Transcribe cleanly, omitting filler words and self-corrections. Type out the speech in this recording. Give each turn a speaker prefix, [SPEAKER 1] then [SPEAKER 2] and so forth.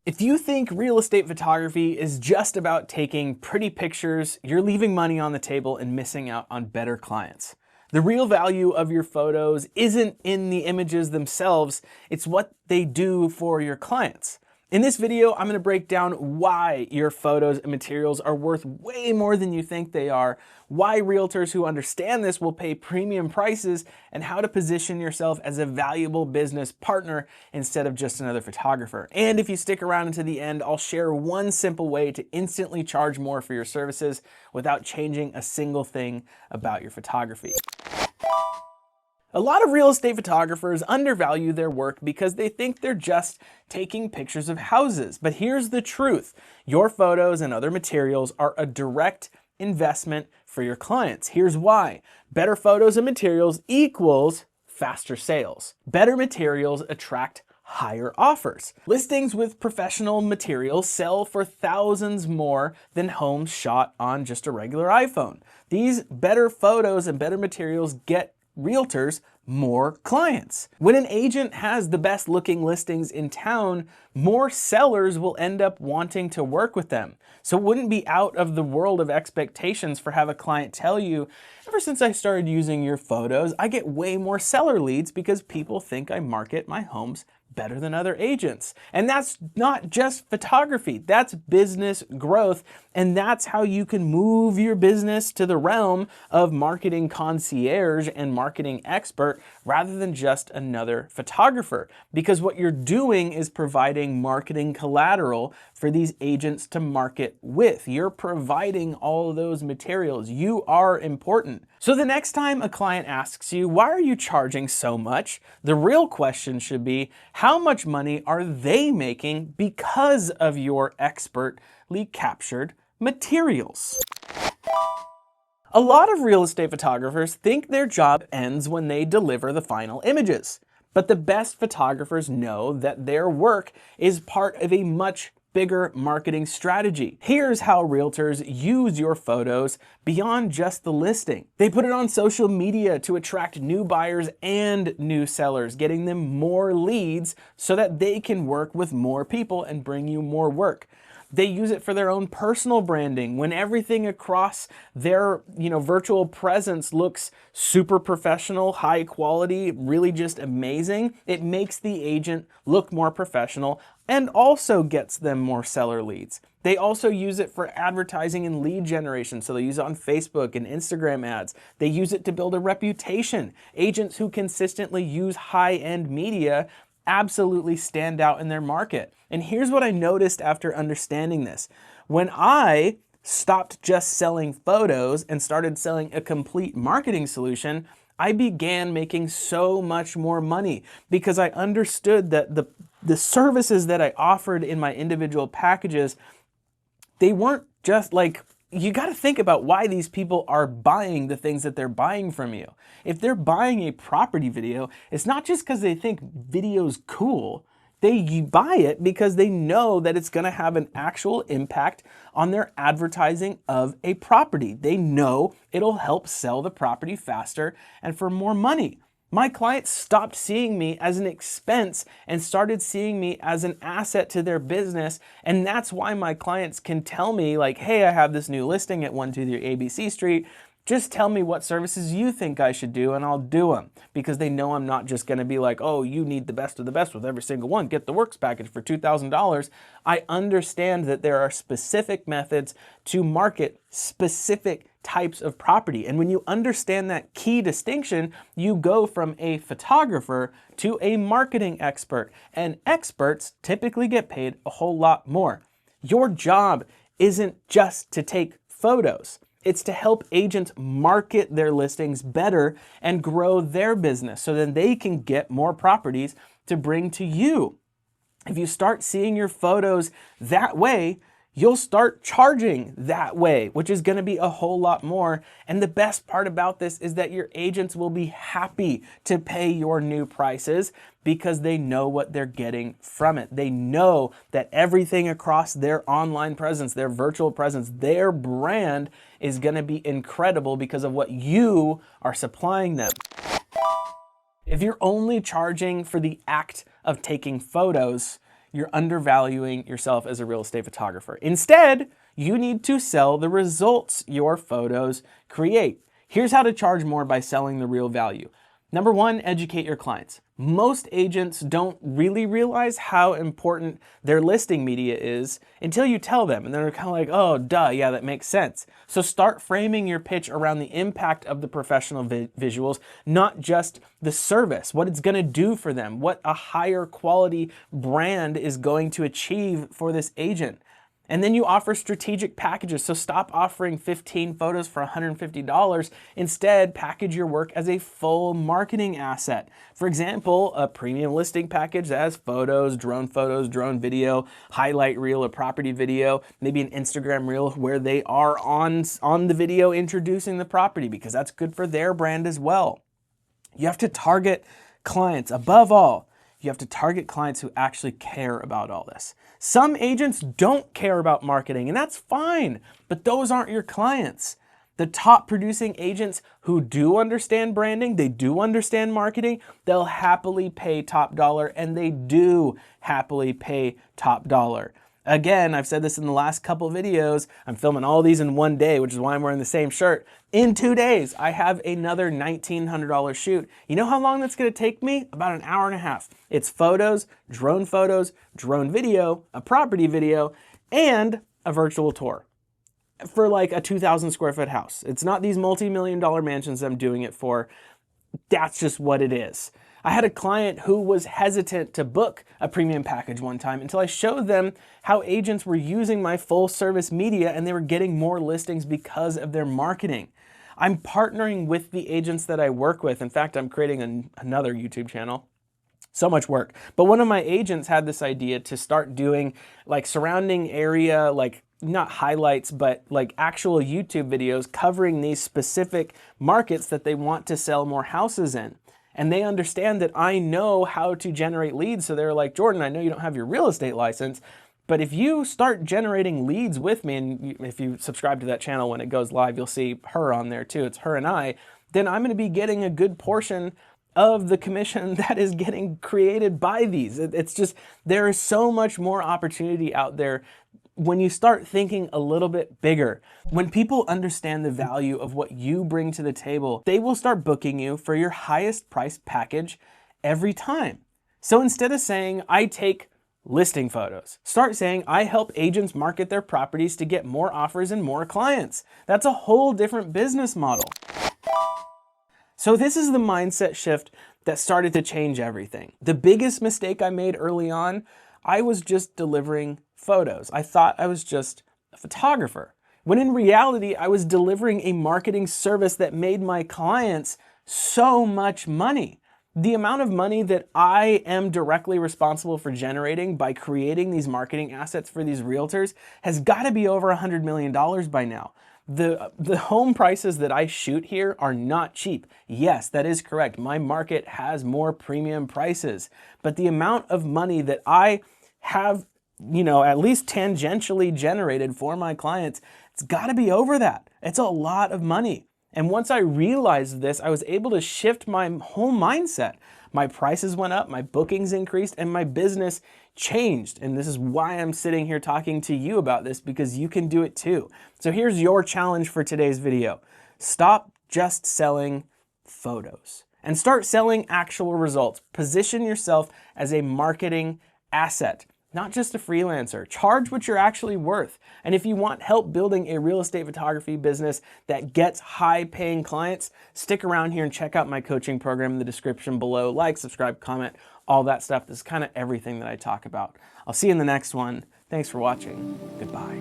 [SPEAKER 1] If you think real estate photography is just about taking pretty pictures, you're leaving money on the table and missing out on better clients. The real value of your photos isn't in the images themselves, it's what they do for your clients. In this video, I'm going to break down why your photos and materials are worth way more than you think they are, why realtors who understand this will pay premium prices, and how to position yourself as a valuable business partner instead of just another photographer. And if you stick around until the end, I'll share one simple way to instantly charge more for your services without changing a single thing about your photography. A lot of real estate photographers undervalue their work because they think they're just taking pictures of houses. But here's the truth. Your photos and other materials are a direct investment for your clients. Here's why. Better photos and materials equals faster sales. Better materials attract higher offers. Listings with professional materials sell for thousands more than homes shot on just a regular iPhone. These better photos and better materials get realtors more clients. When an agent has the best looking listings in town, more sellers will end up wanting to work with them. So it wouldn't be out of the world of expectations for have a client tell you, ever since I started using your photos, I get way more seller leads because people think I market my homes better than other agents. And that's not just photography, that's business growth. And that's how you can move your business to the realm of marketing concierge and marketing expert rather than just another photographer. Because what you're doing is providing marketing collateral for these agents to market with. You're providing all of those materials. You are important. So the next time a client asks you, why are you charging so much? The real question should be, how much money are they making because of your expertly captured materials? A lot of real estate photographers think their job ends when they deliver the final images. But the best photographers know that their work is part of a much bigger marketing strategy. Here's how realtors use your photos beyond just the listing. They put it on social media to attract new buyers and new sellers, getting them more leads so that they can work with more people and bring you more work. They use it for their own personal branding. When everything across their, virtual presence looks super professional, high quality, really just amazing, it makes the agent look more professional and also gets them more seller leads. They also use it for advertising and lead generation. So they use it on Facebook and Instagram ads. They use it to build a reputation. Agents who consistently use high-end media absolutely stand out in their market. And here's what I noticed after understanding this. When I stopped just selling photos and started selling a complete marketing solution, I began making so much more money because I understood that the services that I offered in my individual packages, they weren't just like, you got to think about why these people are buying the things that they're buying from you. If they're buying a property video, it's not just because they think video's cool. They buy it because they know that it's going to have an actual impact on their advertising of a property. They know it'll help sell the property faster and for more money. My clients stopped seeing me as an expense and started seeing me as an asset to their business. And that's why my clients can tell me like, hey, I have this new listing at 123 ABC Street. Just tell me what services you think I should do and I'll do them. Because they know I'm not just going to be like, oh, you need the best of the best with every single one. Get the works package for $2,000. I understand that there are specific methods to market specific types of property. And when you understand that key distinction, you go from a photographer to a marketing expert. And experts typically get paid a whole lot more. Your job isn't just to take photos. It's to help agents market their listings better and grow their business so then they can get more properties to bring to you. If you start seeing your photos that way, you'll start charging that way, which is going to be a whole lot more. And the best part about this is that your agents will be happy to pay your new prices because they know what they're getting from it. They know that everything across their online presence, their virtual presence, their brand is going to be incredible because of what you are supplying them. If you're only charging for the act of taking photos, you're undervaluing yourself as a real estate photographer. Instead, you need to sell the results your photos create. Here's how to charge more by selling the real value. Number one, educate your clients. Most agents don't really realize how important their listing media is until you tell them, and they're kind of like, oh, duh, yeah, that makes sense. So start framing your pitch around the impact of the professional visuals, not just the service, what it's gonna do for them, what a higher quality brand is going to achieve for this agent. And then you offer strategic packages. So stop offering 15 photos for $150. Instead, package your work as a full marketing asset. For example, a premium listing package that has photos, drone video, highlight reel, or property video, maybe an Instagram reel where they are on the video introducing the property, because that's good for their brand as well. You have to target clients. Above all, you have to target clients who actually care about all this. Some agents don't care about marketing, and that's fine, but those aren't your clients. The top producing agents who do understand branding, they do understand marketing, they'll happily pay top dollar, and they do happily pay top dollar. Again, I've said this in the last couple videos, I'm filming all these in one day, which is why I'm wearing the same shirt. In 2 days, I have another $1,900 shoot. You know how long that's gonna take me? About an hour and a half. It's photos, drone video, a property video, and a virtual tour for like a 2,000 square foot house. It's not these multi-million-dollar mansions I'm doing it for. That's just what it is. I had a client who was hesitant to book a premium package one time until I showed them how agents were using my full service media and they were getting more listings because of their marketing. I'm partnering with the agents that I work with. In fact, I'm creating another YouTube channel. So much work. But one of my agents had this idea to start doing like surrounding area, like not highlights, but like actual YouTube videos covering these specific markets that they want to sell more houses in. And they understand that I know how to generate leads. So they're like, Jordan, I know you don't have your real estate license, but if you start generating leads with me, and if you subscribe to that channel when it goes live, you'll see her on there too. It's her and I. Then I'm going to be getting a good portion of the commission that is getting created by these. It's just, there is so much more opportunity out there when you start thinking a little bit bigger. When people understand the value of what you bring to the table, they will start booking you for your highest price package every time. So instead of saying, I take listing photos, start saying, I help agents market their properties to get more offers and more clients. That's a whole different business model. So this is the mindset shift that started to change everything. The biggest mistake I made early on, I was just delivering photos. I thought I was just a photographer, when in reality, I was delivering a marketing service that made my clients so much money. The amount of money that I am directly responsible for generating by creating these marketing assets for these realtors has got to be over $100 million by now. The home prices that I shoot here are not cheap. Yes, that is correct. My market has more premium prices, but the amount of money that I have, at least tangentially generated for my clients, it's got to be over that. It's a lot of money. And once I realized this, I was able to shift my whole mindset. My prices went up, my bookings increased, and my business changed. And this is why I'm sitting here talking to you about this, because you can do it too. So here's your challenge for today's video. Stop just selling photos and start selling actual results. Position yourself as a marketing asset, not just a freelancer. Charge what you're actually worth. And if you want help building a real estate photography business that gets high-paying clients, stick around here and check out my coaching program in the description below. Like, subscribe, comment, all that stuff. This is kind of everything that I talk about. I'll see you in the next one. Thanks for watching. Goodbye.